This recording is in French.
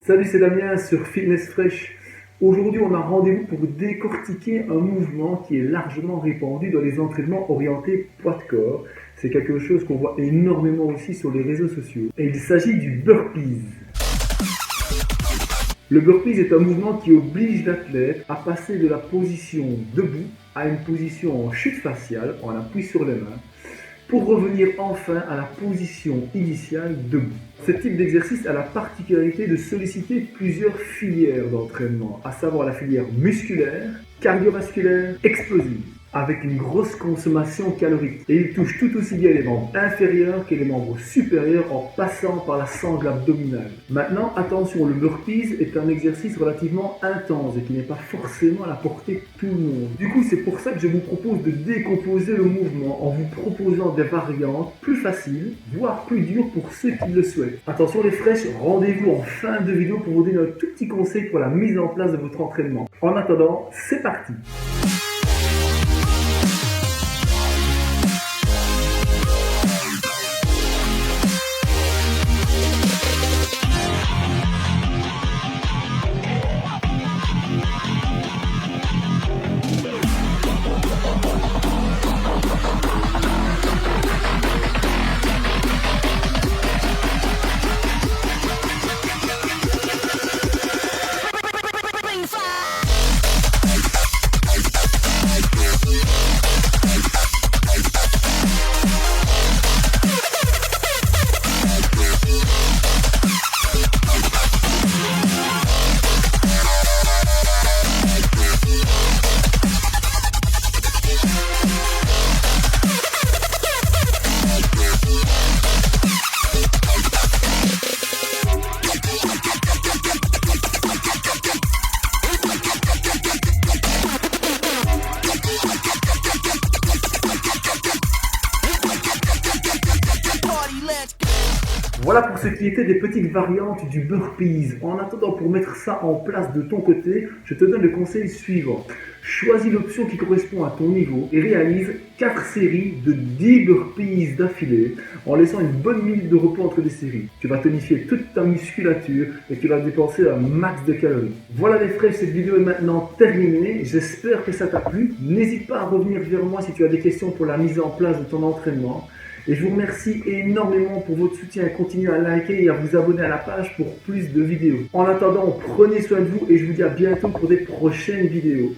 Salut, c'est Damien sur Fitness Fresh. Aujourd'hui, on a rendez-vous pour décortiquer un mouvement qui est largement répandu dans les entraînements orientés poids de corps. C'est quelque chose qu'on voit énormément aussi sur les réseaux sociaux. Et il s'agit du burpees. Le burpees est un mouvement qui oblige l'athlète à passer de la position debout à une position en chute faciale, en appui sur les mains, pour revenir enfin à la position initiale debout. Ce type d'exercice a la particularité de solliciter plusieurs filières d'entraînement, à savoir la filière musculaire, cardiovasculaire, explosive, avec une grosse consommation calorique. Et il touche tout aussi bien les membres inférieurs que les membres supérieurs en passant par la sangle abdominale. Maintenant, attention, le burpees est un exercice relativement intense et qui n'est pas forcément à la portée de tout le monde. Du coup, c'est pour ça que je vous propose de décomposer le mouvement en vous proposant des variantes plus faciles, voire plus dures pour ceux qui le souhaitent. Attention les fraîches, rendez-vous en fin de vidéo pour vous donner un tout petit conseil pour la mise en place de votre entraînement. En attendant, c'est parti! Voilà pour ce qui était des petites variantes du burpees. En attendant, pour mettre ça en place de ton côté, je te donne le conseil suivant. Choisis l'option qui correspond à ton niveau et réalise 4 séries de 10 burpees d'affilée en laissant une bonne minute de repos entre les séries. Tu vas tonifier toute ta musculature et tu vas dépenser un max de calories. Voilà les frères, cette vidéo est maintenant terminée. J'espère que ça t'a plu. N'hésite pas à revenir vers moi si tu as des questions pour la mise en place de ton entraînement. Et je vous remercie énormément pour votre soutien. Continuez à liker et à vous abonner à la page pour plus de vidéos. En attendant, prenez soin de vous et je vous dis à bientôt pour des prochaines vidéos.